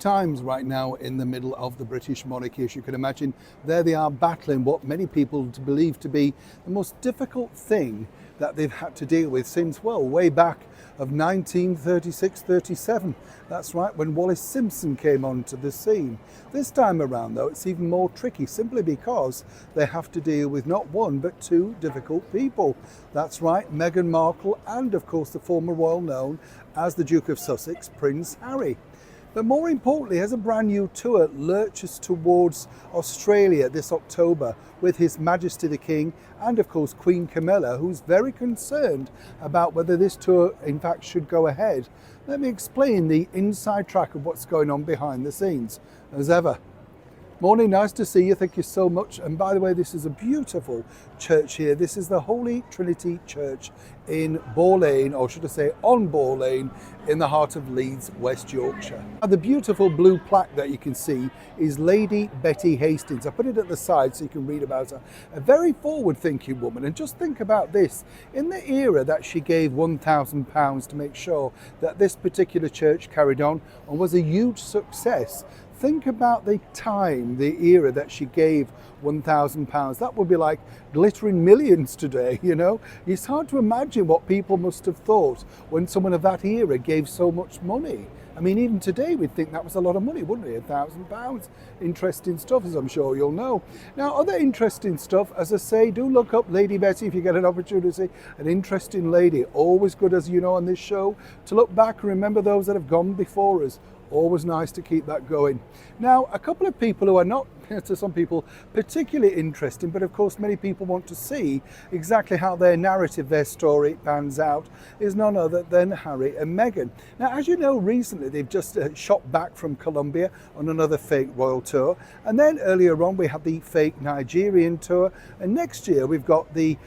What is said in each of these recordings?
times right now in the middle of the British monarchy, as you can imagine. There they are battling what many people believe to be the most difficult thing that they've had to deal with since, well, way back of 1936-37. That's right, when Wallis Simpson came onto the scene. This time around, though, it's even more tricky, simply because they have to deal with not one, but two difficult people. That's right, Meghan Markle and, of course, the former royal known as the Duke of Sussex, Prince Harry. But more importantly, as a brand new tour lurches towards Australia this October with His Majesty the King and of course Queen Camilla, who's very concerned about whether this tour in fact should go ahead. Let me explain the inside track of what's going on behind the scenes. As ever, morning, nice to see you, thank you so much. And by the way, this is a beautiful church here. This is the Holy Trinity Church in Boar Lane, or should I say on Boar Lane, in the heart of Leeds, West Yorkshire. Now, the beautiful blue plaque that you can see is Lady Betty Hastings. I put it at the side so you can read about her. A very forward-thinking woman, and just think about this. In the era that she gave £1,000 to make sure that this particular church carried on and was a huge success, think about the time, the era that she gave £1,000. That would be like glittering millions today, you know. It's hard to imagine what people must have thought when someone of that era gave so much money. I mean, even today we'd think that was a lot of money, wouldn't it? £1,000. Interesting stuff, as I'm sure you'll know. Now, other interesting stuff, as I say, do look up Lady Betty if you get an opportunity. An interesting lady. Always good, as you know, on this show, to look back and remember those that have gone before us. Always nice to keep that going. Now, a couple of people who are not, to some people, particularly interesting, but of course many people want to see exactly how their narrative, their story pans out, is none other than Harry and Meghan. Now, as you know, recently they've just shot back from Colombia on another fake royal tour, and then earlier on we had the fake Nigerian tour, and next year we've got the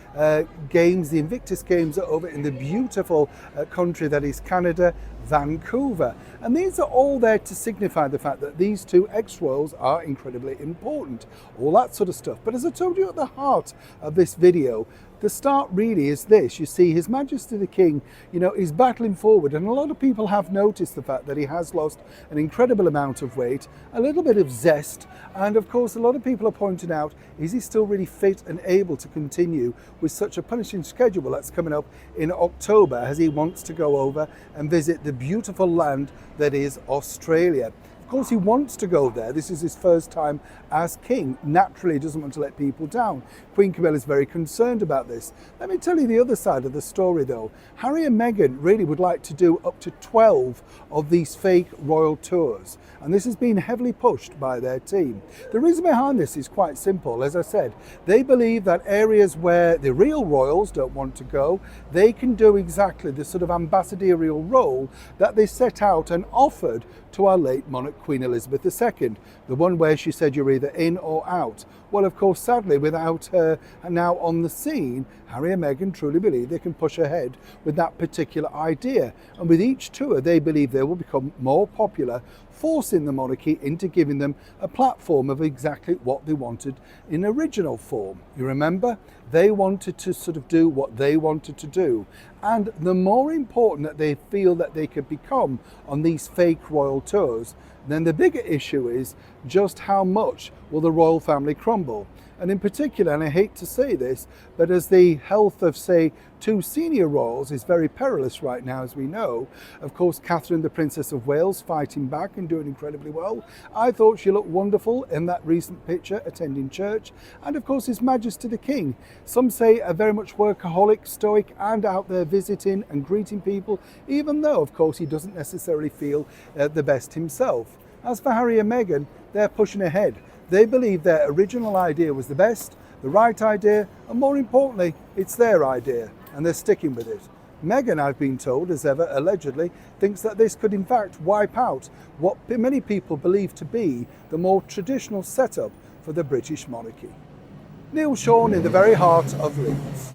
games, the Invictus Games, are over in the beautiful country that is Canada, Vancouver. And these are all there to signify the fact that these two ex-royals are incredibly important, all that sort of stuff. But as I told you at the heart of this video, the start really is this. You see, His Majesty the King, you know, is battling forward, and a lot of people have noticed the fact that he has lost an incredible amount of weight, a little bit of zest, and of course a lot of people are pointing out, is he still really fit and able to continue with such a punishing schedule that's coming up in October, as he wants to go over and visit the beautiful land that is Australia. Of course, he wants to go there. This is his first time as king. Naturally, he doesn't want to let people down. Queen Camilla is very concerned about this. Let me tell you the other side of the story, though. Harry and Meghan really would like to do up to 12 of these fake royal tours, and this has been heavily pushed by their team. The reason behind this is quite simple. As I said, they believe that areas where the real royals don't want to go, they can do exactly the sort of ambassadorial role that they set out and offered to our late monarch Queen Elizabeth II, the one where she said you're either in or out. Well, of course, sadly, without her now on the scene, Harry and Meghan truly believe they can push ahead with that particular idea. And with each tour, they believe they will become more popular, forcing the monarchy into giving them a platform of exactly what they wanted in original form. You remember? They wanted to sort of do what they wanted to do. And the more important that they feel that they could become on these fake royal tours, then the bigger issue is just how much will the royal family crumble. And in particular, and I hate to say this, but as the health of, say, two senior royals is very perilous right now, as we know. Of course, Catherine, the Princess of Wales, fighting back and doing incredibly well. I thought she looked wonderful in that recent picture attending church. And of course, His Majesty the King. Some say a very much workaholic, stoic, and out there visiting and greeting people, even though, of course, he doesn't necessarily feel the best himself. As for Harry and Meghan, they're pushing ahead. They believe their original idea was the best, the right idea, and more importantly, it's their idea, and they're sticking with it. Meghan, I've been told, as ever, allegedly, thinks that this could in fact wipe out what many people believe to be the more traditional setup for the British monarchy. Neil Sean in the very heart of Leeds.